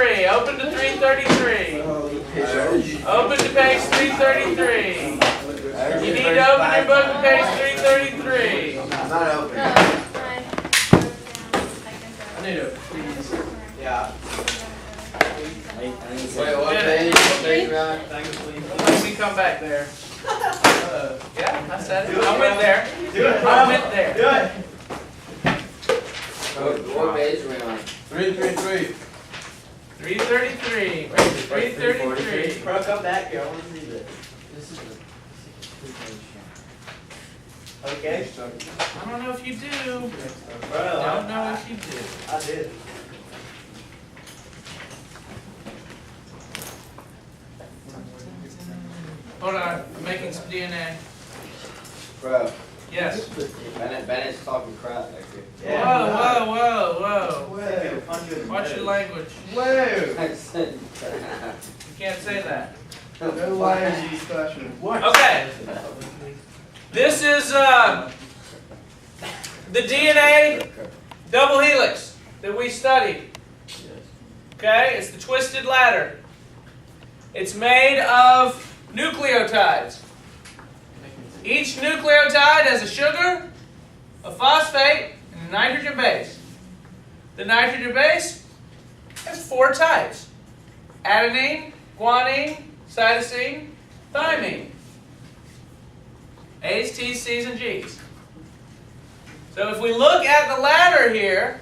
333. Open to 333. Open to page 333. You need to open your book to page 333. I'm not opening. I need to please. Yeah. Wait, What page? What page, Ron? Let me come back there. Yeah, I said it. I went there. I went there. Do it. What page are we on? 333. 333. 333. Bro, come back here. I want to see this. This is a Okay. I don't know if you do. Bro, I don't know if you do. I did. Hold on. I'm making some DNA. Bro. Yes. Bennett's talking crap back here. Whoa, whoa, whoa, Whoa. Watch your language. Whoa. I said You can't say that. No liars discussion. Okay. This is the DNA double helix that we studied. Okay, it's the twisted ladder. It's made of nucleotides. Each nucleotide has a sugar, a phosphate, and a nitrogen base. The nitrogen base has 4 types: adenine, guanine, cytosine, thymine. A's, T's, C's, and G's. So if we look at the ladder here,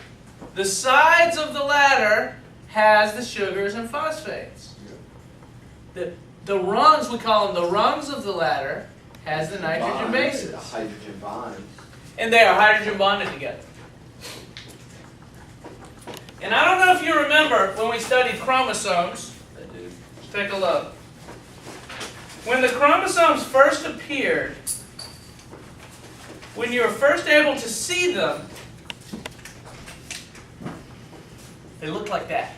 the sides of the ladder has the sugars and phosphates. The rungs, we call them the rungs of the ladder, has the nitrogen bases. The hydrogen bonds. And they are hydrogen bonded together. And I don't know if you remember when we studied chromosomes. I do. Take a look. When the chromosomes first appeared, when you were first able to see them, they looked like that.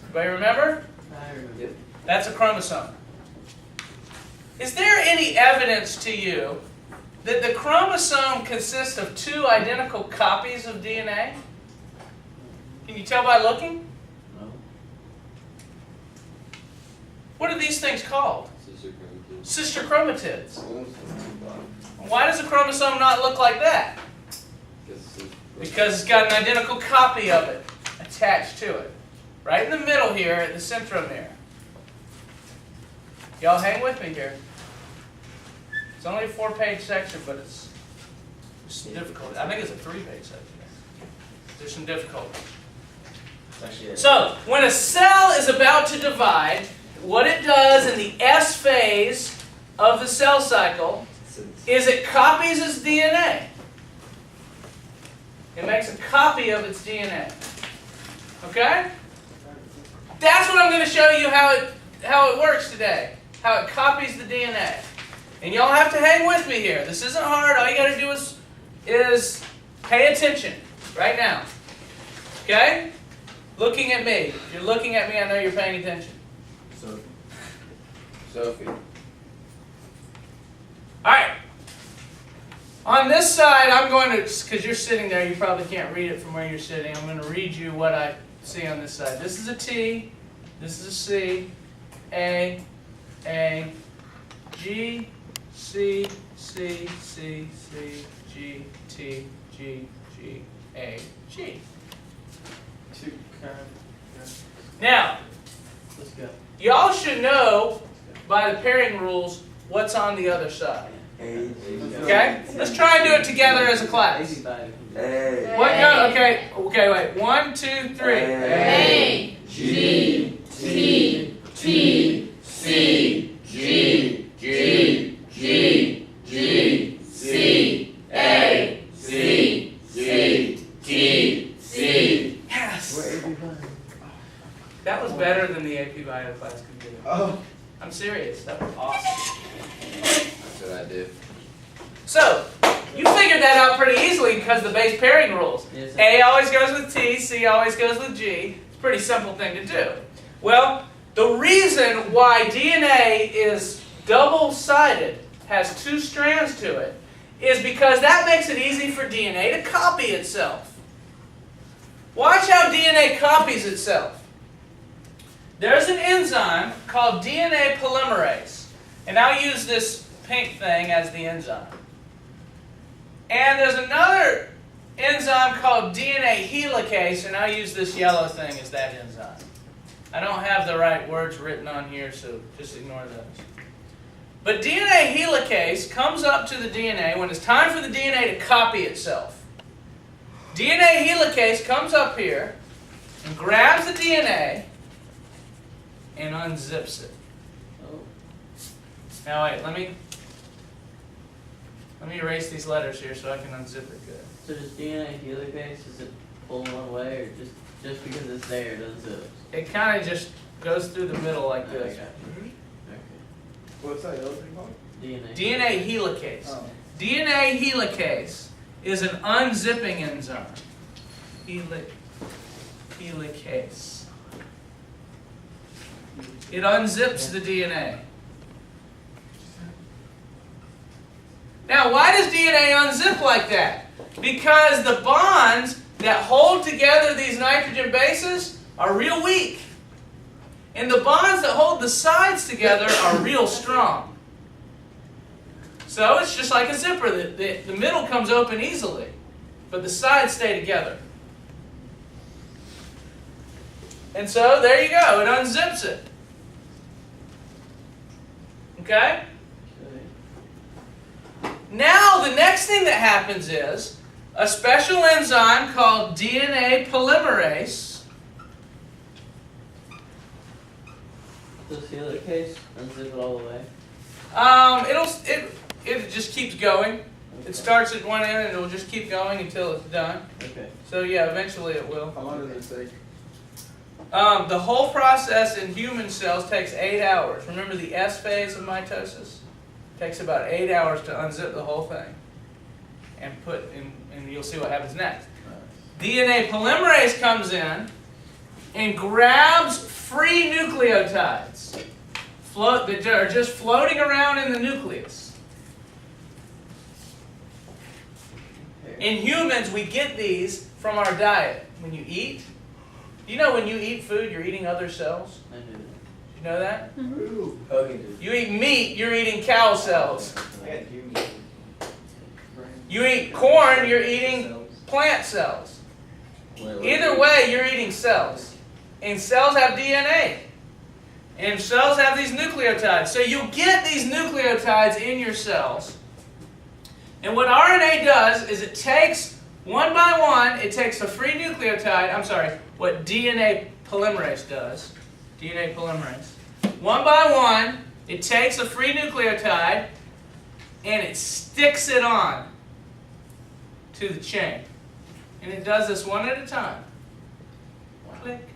Anybody remember? I remember. That's a chromosome. Is there any evidence to you that the chromosome consists of 2 identical copies of DNA? Can you tell by looking? no. What are these things called? Sister Sister chromatids. Why does a chromosome not look like that? Because it's got an identical copy of it attached to it. Right in the middle here, at the centromere. Y'all hang with me here. It's only a 4-page section, but it's difficult. I think it's a 3-page section. There's some difficulty. So, when a cell is about to divide, what it does in the S phase of the cell cycle is it copies its DNA. It makes a copy of its DNA. Okay? That's what I'm going to show you how it works today. How it copies the DNA. And y'all have to hang with me here. This isn't hard. All you got to do is pay attention right now. Okay? Looking at me. If you're looking at me, I know you're paying attention. Sophie. All right. On this side, I'm going to, because you're sitting there, you probably can't read it from where you're sitting. I'm going to read you what I see on this side. This is a T. This is a C. A, G, C, C, C, C, G, T, G, G, A, G. Now, Let's go. y'all should know by the pairing rules what's on the other side. Okay? Let's try and do it together as a class. What go? Okay, wait. 1, 2, 3. A, G, T, T, C, G, G, G, G, C, A, C, C, T, C. Yes! That was better than the AP Bio class could do. Oh. I'm serious. That was awesome. That's what I did. So, you figured that out pretty easily because of the base pairing rules. Yes, A always goes with T, C always goes with G. It's a pretty simple thing to do. Well, the reason why DNA is double-sided, has 2 strands to it, is because that makes it easy for DNA to copy itself. Watch how DNA copies itself. There's an enzyme called DNA polymerase. And I'll use this pink thing as the enzyme. And there's another enzyme called DNA helicase, and I'll use this yellow thing as that enzyme. I don't have the right words written on here, so just ignore those. But DNA helicase comes up to the DNA when it's time for the DNA to copy itself. DNA helicase comes up here and grabs the DNA and unzips it. Oh. Now wait, let me erase these letters here so I can unzip it good. So does DNA helicase, is it pull one way, or just because it's there, it unzips? It kind of just goes through the middle like this. Okay. What's that other thing called? DNA helicase. Oh. DNA helicase is an unzipping enzyme. Helicase. It unzips the DNA. Now, why does DNA unzip like that? Because the bonds that hold together these nitrogen bases are real weak. And the bonds that hold the sides together are real strong. So it's just like a zipper. The middle comes open easily, but the sides stay together. And so there you go. It unzips it. Okay? Now the next thing that happens is a special enzyme called DNA polymerase. Does helicase unzip it all the way? It just keeps going. It starts at one end and it will just keep going until it's done. Okay. So yeah, eventually it will. How long does it take? The whole process in human cells takes 8 hours. Remember the S phase of mitosis? It takes about 8 hours to unzip the whole thing. And you'll see what happens next. DNA polymerase comes in and grabs free nucleotides that are just floating around in the nucleus. In humans, we get these from our diet. When you eat, you know when you eat food, you're eating other cells? I do that. You know that? Ooh. You eat meat, you're eating cow cells. I got human. You eat corn, you're eating plant cells. Either way, you're eating cells. And cells have DNA. And cells have these nucleotides. So you get these nucleotides in your cells. And what RNA does is it takes, one by one, it takes a free nucleotide, what DNA polymerase does, DNA polymerase. One by one, it takes a free nucleotide and it sticks it on to the chain. And it does this one at a time. Click.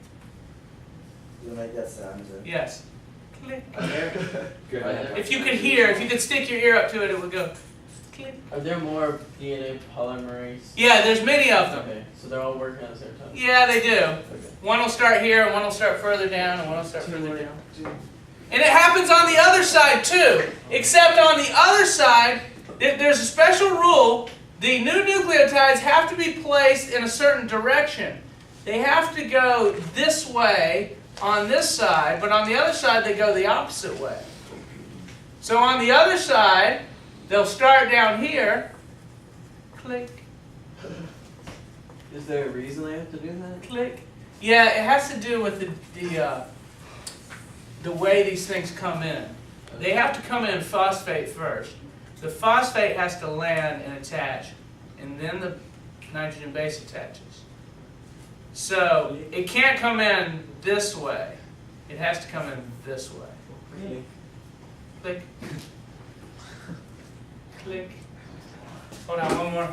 You make that sound, too? Yes. Click. Good. If you could hear, if you could stick your ear up to it, it would go click. Are there more DNA polymerase? Yeah, there's many of them. Okay, so they're all working at the same time? Yeah, they do. Okay. One will start here, and one will start further down, and one will start further down. And it happens on the other side too. Except on the other side, there's a special rule. The new nucleotides have to be placed in a certain direction. They have to go this way on this side, but on the other side they go the opposite way. So on the other side, they'll start down here. Click. Is there a reason they have to do that? Click. Yeah, it has to do with the way these things come in. They have to come in phosphate first. The phosphate has to land and attach, and then the nitrogen base attaches. So it can't come in this way. It has to come in this way. Click. Click. Hold on, one more.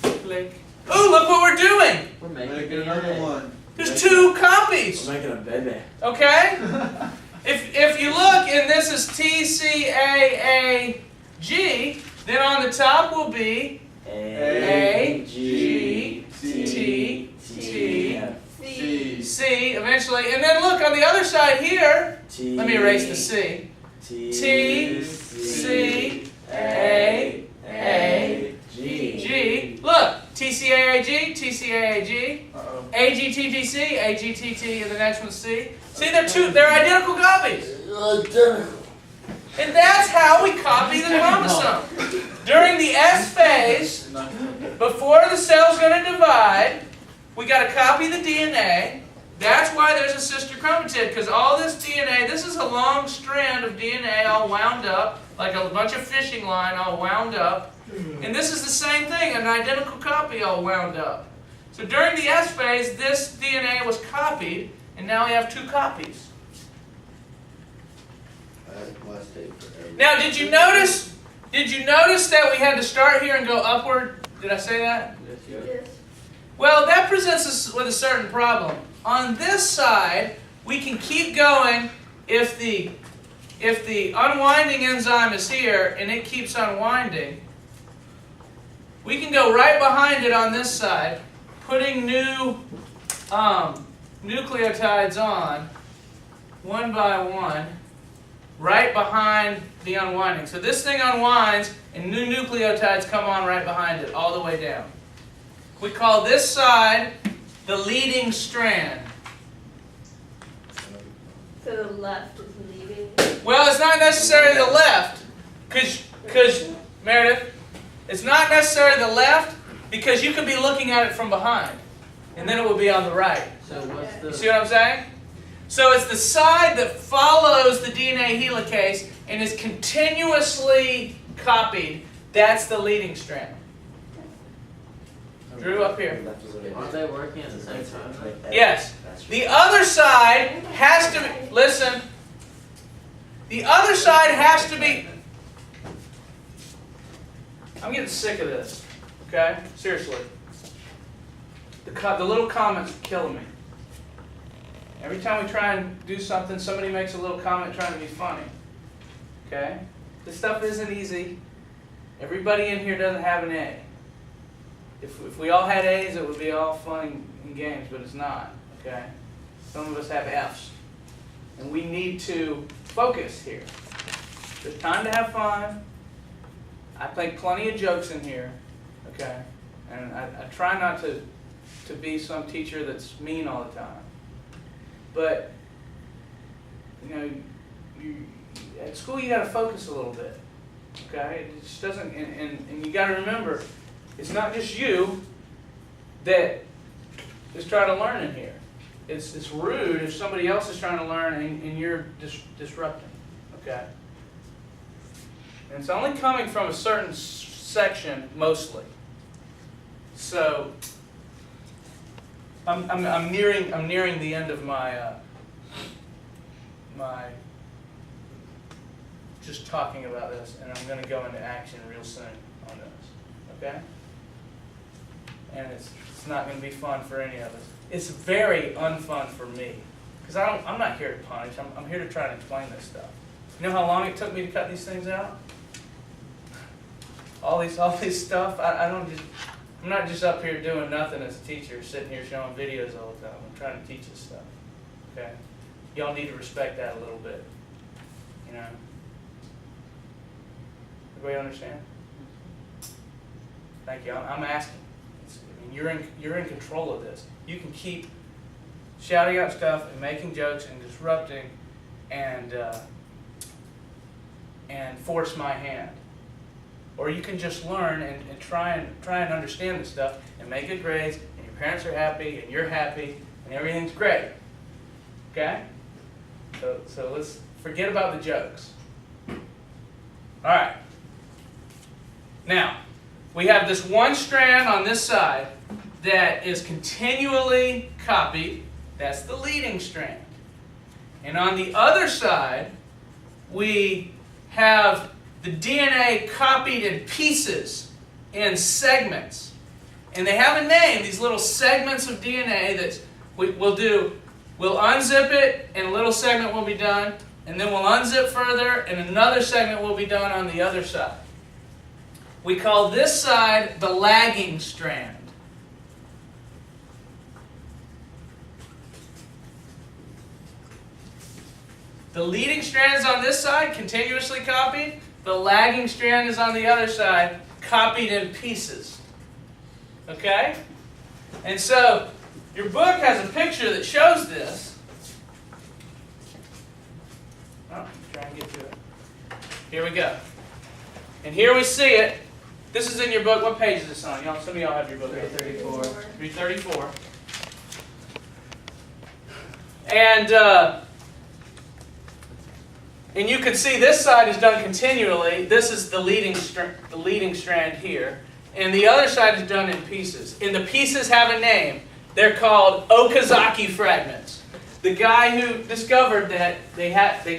Click. Oh, look what we're doing! We're making Make DNA. another one. There's 2 copies. We're making a baby. Okay? If you look, and this is TCAAG, then on the top will be A, G, T, T, C, eventually. And then look on the other side here. Let me erase the C. T, C, A, G. Look, TCAAG, TCAAG. AG, Uh-oh. AGTTC, AGTT, and the next one's C. See, they're identical copies. Identical. And that's how we copy the chromosome. During the S phase, before the cell's going to divide, we got to copy the DNA. That's why there's a sister chromatid, because all this DNA, this is a long strand of DNA all wound up, like a bunch of fishing line all wound up. And this is the same thing, an identical copy all wound up. So during the S phase, this DNA was copied, and now we have 2 copies. Now, did you notice that we had to start here and go upward? Did I say that? Yes. Well, that presents us with a certain problem. On this side, we can keep going if the unwinding enzyme is here and it keeps unwinding. We can go right behind it on this side, putting new nucleotides on, one by one, right behind the unwinding. So this thing unwinds, and new nucleotides come on right behind it, all the way down. We call this side the leading strand. So the left is leading. Well, it's not necessarily the left, because Meredith, it's not necessarily the left, because you could be looking at it from behind, and then it would be on the right. So what's the? You see what I'm saying? So it's the side that follows the DNA helicase and is continuously copied. That's the leading strand. Drew, up here. Aren't they working at the same time? Yes. The other side has to be, listen, the other side has to be, I'm getting sick of this, okay? Seriously. The little comments are killing me. Every time we try and do something, somebody makes a little comment trying to be funny. Okay? This stuff isn't easy. Everybody in here doesn't have an A. If we all had A's, it would be all fun and games, but it's not. Okay? Some of us have F's. And we need to focus here. There's time to have fun. I think plenty of jokes in here. Okay? And I try not to be some teacher that's mean all the time. But, you know, at school you got to focus a little bit, okay? It just doesn't, and you got to remember, it's not just you that is trying to learn in here. It's rude if somebody else is trying to learn and you're disrupting, okay? And it's only coming from a certain section, mostly. So, I'm nearing the end of my my just talking about this, and I'm going to go into action real soon on this. Okay? And it's not going to be fun for any of us. It's very unfun for me because I'm not here to punish. I'm here to try to explain this stuff. You know how long it took me to cut these things out? All these stuff. I'm not just up here doing nothing as a teacher, sitting here showing videos all the time. I'm trying to teach this stuff. Okay? Y'all need to respect that a little bit. You know? Everybody understand? Thank you. I'm asking. You're in control of this. You can keep shouting out stuff and making jokes and disrupting and force my hand. Or you can just learn and try and understand this stuff and make good grades, and your parents are happy, and you're happy, and everything's great. Okay? So let's forget about the jokes. All right. Now, we have this one strand on this side that is continually copied. That's the leading strand. And on the other side, we have the DNA copied in pieces, in segments. And they have a name, these little segments of DNA that we'll do. We'll unzip it, and a little segment will be done. And then we'll unzip further, and another segment will be done on the other side. We call this side the lagging strand. The leading strand is on this side, continuously copied. The lagging strand is on the other side, copied in pieces. Okay? And so your book has a picture that shows this. Oh, try and get to it. Here we go. And here we see it. This is in your book. What page is this on? Y'all, some of y'all have your book. 334. 334. And you can see this side is done continually. This is the leading strand here. And the other side is done in pieces. And the pieces have a name. They're called Okazaki fragments. The guy who discovered that they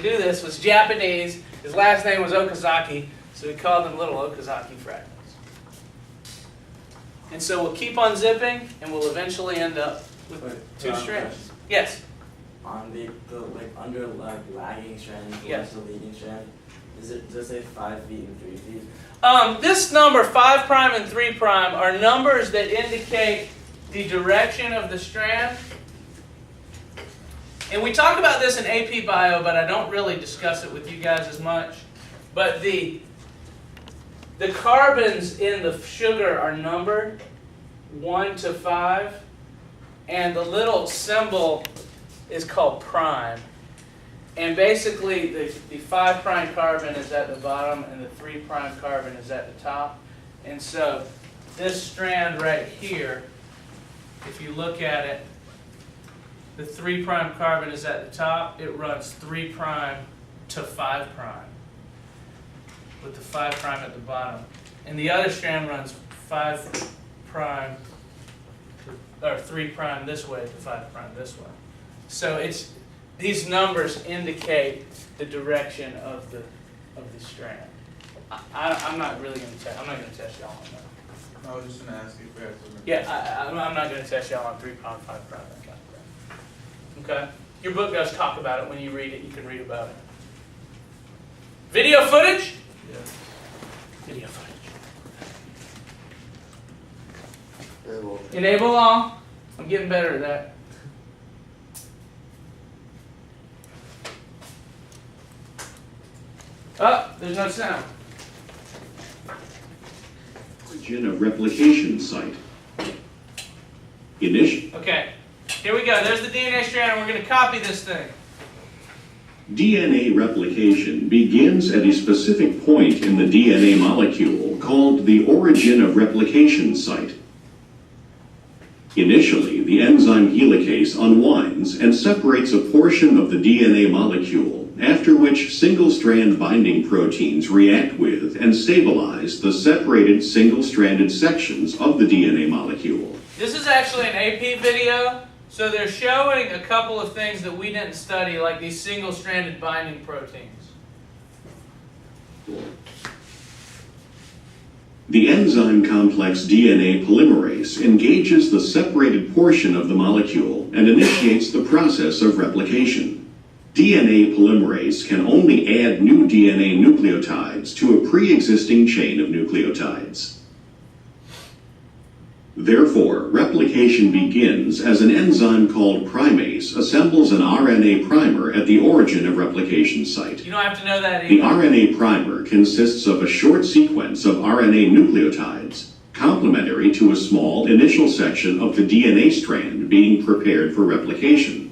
do this was Japanese. His last name was Okazaki, so we called them little Okazaki fragments. And so we'll keep on zipping, and we'll eventually end up with two strands. Yes? On the like under like lagging strand, Yes. the leading strand, does it say 5 feet and 3 feet? This number, 5' and 3' are numbers that indicate the direction of the strand. And we talk about this in AP Bio, but I don't really discuss it with you guys as much. But the carbons in the sugar are numbered 1 to 5, and the little symbol is called prime. And basically, the 5' carbon is at the bottom, and the 3' carbon is at the top. And so this strand right here, if you look at it, the 3' carbon is at the top. It runs 3' to 5', with the 5' at the bottom. And the other strand runs 5' or 3' this way to 5' this way. So these numbers indicate the direction of the strand. I'm not really going to test. I'm not going to test y'all on that. I was just gonna ask you if we had something. Yeah, I'm not going to test y'all on 3', 5', that kind of thing. Okay? Your book does talk about it. When you read it, you can read about it. Video footage? Yeah. Video footage. Enable. Enable all. I'm getting better at that. Oh, there's no sound. Origin of replication site. Okay, here we go. There's the DNA strand, and we're going to copy this thing. DNA replication begins at a specific point in the DNA molecule called the origin of replication site. Initially, the enzyme helicase unwinds and separates a portion of the DNA molecule, after which single-strand binding proteins react with and stabilize the separated single-stranded sections of the DNA molecule. This is actually an AP video, so they're showing a couple of things that we didn't study, like these single-stranded binding proteins. The enzyme complex DNA polymerase engages the separated portion of the molecule and initiates the process of replication. DNA polymerase can only add new DNA nucleotides to a pre-existing chain of nucleotides. Therefore, replication begins as an enzyme called primase assembles an RNA primer at the origin of replication site. You don't have to know that The either. RNA primer consists of a short sequence of RNA nucleotides, complementary to a small initial section of the DNA strand being prepared for replication.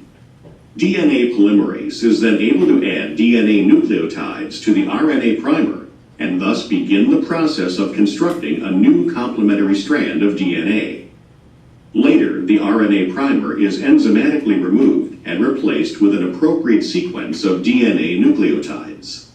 DNA polymerase is then able to add DNA nucleotides to the RNA primer and thus begin the process of constructing a new complementary strand of DNA. Later, the RNA primer is enzymatically removed and replaced with an appropriate sequence of DNA nucleotides.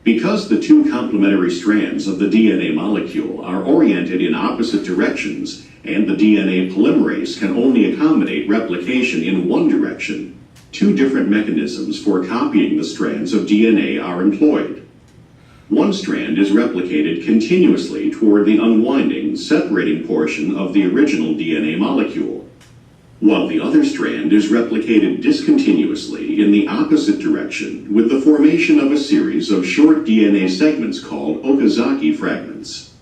Because the two complementary strands of the DNA molecule are oriented in opposite directions, and the DNA polymerase can only accommodate replication in one direction, two different mechanisms for copying the strands of DNA are employed. One strand is replicated continuously toward the unwinding, separating portion of the original DNA molecule, while the other strand is replicated discontinuously in the opposite direction with the formation of a series of short DNA segments called Okazaki fragments.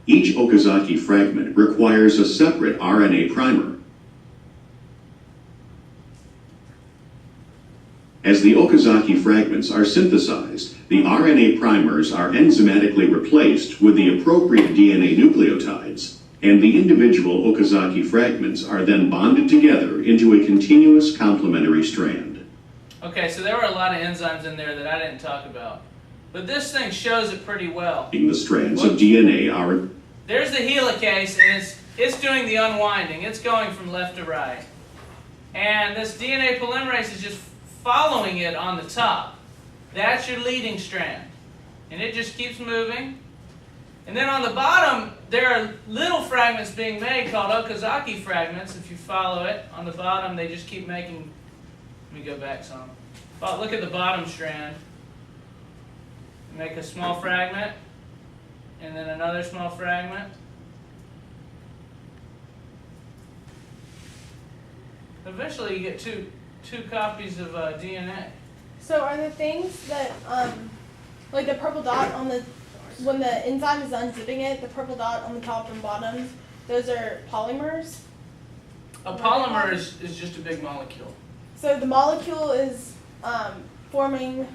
Each Okazaki fragment requires a separate RNA primer. As the Okazaki fragments are synthesized, the RNA primers are enzymatically replaced with the appropriate DNA nucleotides, and the individual Okazaki fragments are then bonded together into a continuous complementary strand. Okay, so there were a lot of enzymes in there that I didn't talk about. But this thing shows it pretty well. The strands of DNA are... There's the helicase, and it's doing the unwinding. It's going from left to right. And this DNA polymerase is just following it on the top. That's your leading strand. And it just keeps moving. And then on the bottom, there are little fragments being made called Okazaki fragments. If you follow it, on the bottom, they just keep making... Let me go back some. Look at the bottom strand. Make a small fragment, and then another small fragment. Eventually you get two copies of DNA. So are the things that, like the purple dot on the, when the enzyme is unzipping it, the purple dot on the top and bottom, those are polymers? A polymer is just a big molecule. So the molecule is forming,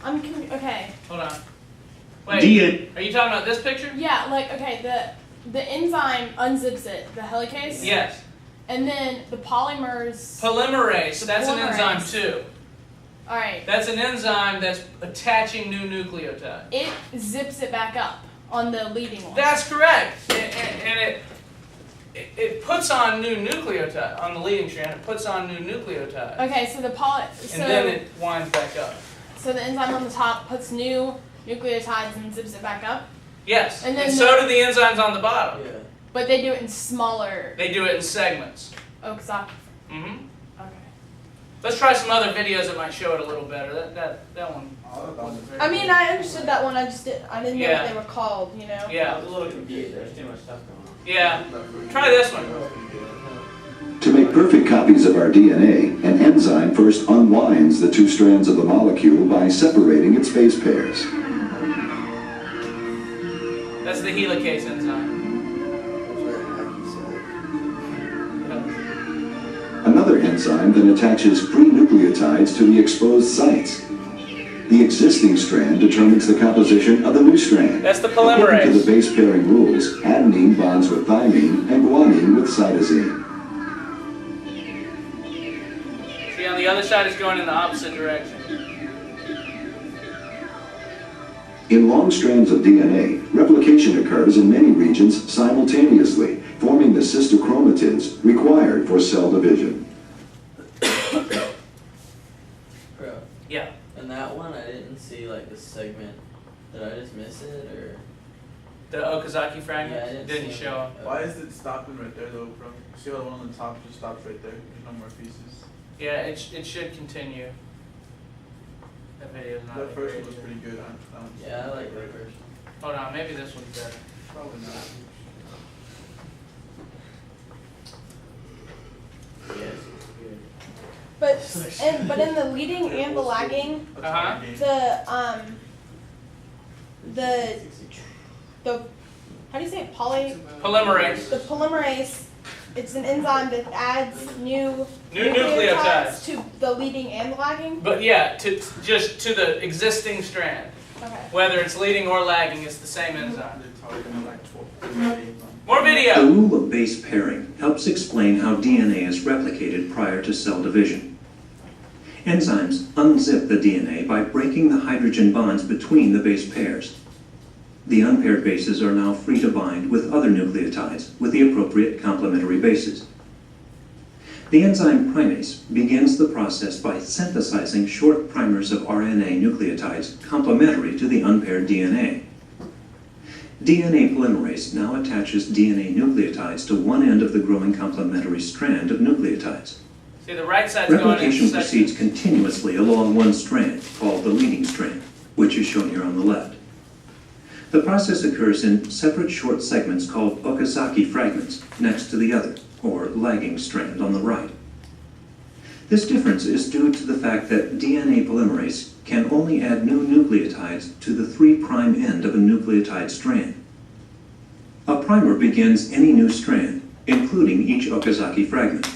okay. Hold on. Wait, DNA. are you talking about this picture? Yeah, like, okay, the enzyme unzips it, the helicase. Yes. And then the polymers. Polymerase, that's an enzyme polymerase. too. Alright. That's an enzyme that's attaching new nucleotides. It zips it back up on the leading one. That's correct. And it puts on new nucleotide, on the leading strand, it puts on new nucleotides. Okay, so the And then it winds back up. So the enzyme on the top puts new nucleotides and zips it back up? Yes, And then so do the enzymes on the bottom. Yeah. But they do it in smaller They do it in segments. Okazaki. Mm-hmm. Okay. Let's try some other videos that might show it a little better. That one. I mean, I understood that one. I didn't know Yeah. what they were called. You know. I Yeah, was a little confused. There's too much stuff going on. yeah. Try this one. To make perfect copies of our DNA, an enzyme first unwinds the two strands of the molecule by separating its base pairs. That's the helicase enzyme. Another enzyme then attaches free nucleotides to the exposed sites. The existing strand determines the composition of the new strand. That's the According to polymerase. the base pairing rules, adenine bonds with thymine and guanine with cytosine. See, on the other side, it's going in the opposite direction. In long strands of DNA, replication occurs in many regions simultaneously, forming the sister chromatids required for cell division. Bro, Yeah. in that one I didn't see like the segment. Did I just miss it or? The Okazaki fragment Yeah, I didn't see show. it. Why is it stopping right there though, bro? See how the one on the top just stops right there? There's no more pieces. Yeah, it should continue. That video's not. That first great one was either. pretty good. Yeah, I like that first. Hold on, maybe this one's better. Probably not. Yes. But in the leading and the lagging, Uh-huh. the how do you say it? Polymerase. The polymerase. It's an enzyme that adds new nucleotides. to the leading and the lagging. But yeah, just to the existing strand. Okay. Whether it's leading or lagging, it's the same enzyme. They're targeting like 12. More The video. rule of base pairing helps explain how DNA is replicated prior to cell division. Enzymes unzip the DNA by breaking the hydrogen bonds between the base pairs. The unpaired bases are now free to bind with other nucleotides with the appropriate complementary bases. The enzyme primase begins the process by synthesizing short primers of RNA nucleotides complementary to the unpaired DNA. DNA polymerase now attaches DNA nucleotides to one end of the growing complementary strand of nucleotides. See, the right side's going in Replication sections. proceeds continuously along one strand, called the leading strand, which is shown here on the left. The process occurs in separate short segments called Okazaki fragments next to the other, or lagging strand on the right. This difference is due to the fact that DNA polymerase can only add new nucleotides to the 3' end of a nucleotide strand. A primer begins any new strand, including each Okazaki fragment.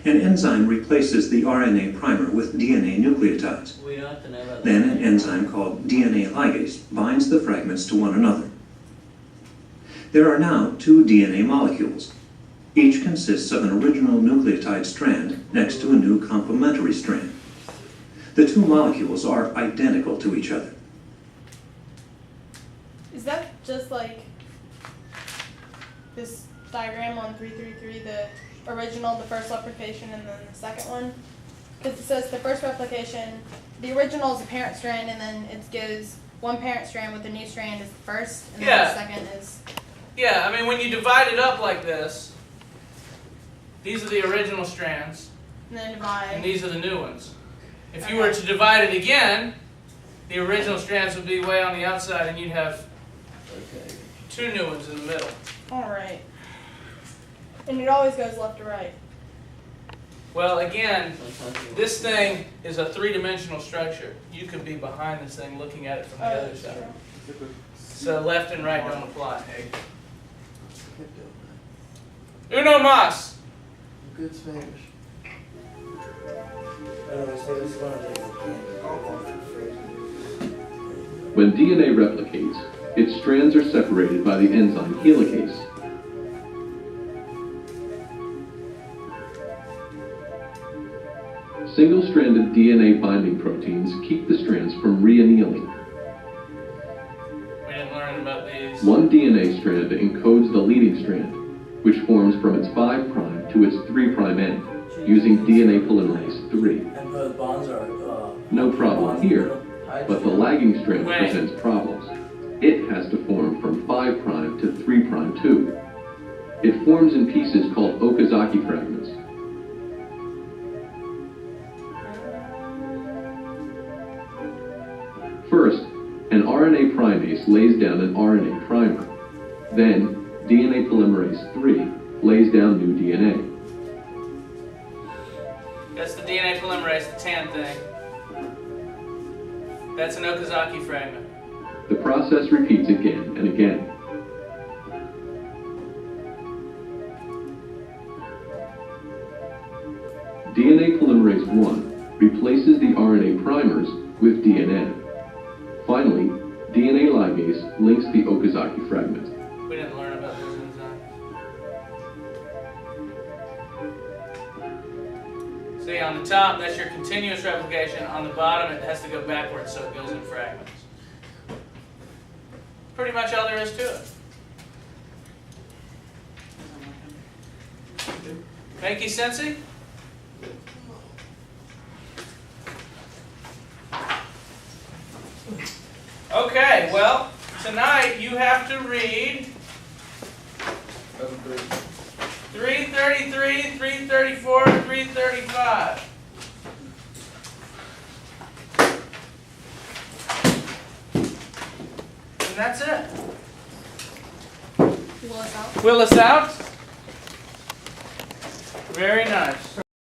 An enzyme replaces the RNA primer with DNA nucleotides. We don't have to know about that. Then an enzyme called DNA ligase binds the fragments to one another. There are now 2 DNA molecules. Each consists of an original nucleotide strand next to a new complementary strand. The 2 molecules are identical to each other. Is that just like this diagram on 333, the original, the first replication, and then the second one? Because it says the first replication, the original is the parent strand, and then it goes one parent strand with the new strand is the first, and then the second is... Yeah, I mean, when you divide it up like this, these are the original strands, And then divide. and these are the new ones. If you were to divide it again, the original strands would be way on the outside, and you'd have Okay. 2 new ones in the middle. Alright. And it always goes left to right. Well, again, Sometimes you- this thing is a 3-dimensional structure. You could be behind this thing looking at it from the other That's side. true. So left and right don't apply. Keep doing Uno mas. that. Good Spanish. When DNA replicates, its strands are separated by the enzyme helicase. Single-stranded DNA binding proteins keep the strands from re-annealing. We didn't learn about these. One DNA strand encodes the leading strand, which forms from its 5' to its 3' end, using DNA polymerase 3. And the bonds are, No problem here, but the lagging strand Wait. presents problems. It has to form from 5' to 3' too. It forms in pieces called Okazaki fragments. First, an RNA primase lays down an RNA primer. Then, DNA polymerase 3 lays down new DNA. That's the DNA polymerase, the tan thing. That's an Okazaki fragment. The process repeats again and again. DNA polymerase 1 replaces the RNA primers with DNA. Finally, DNA ligase links the Okazaki fragment. We didn't learn about those enzymes. See, on the top, that's your continuous replication. On the bottom, it has to go backwards, so it goes in fragments. Pretty much all there is to it. Make you sensey? Okay, well, tonight you have to read 333, 334, 335. And that's it. Will us out. Will us out? Very nice.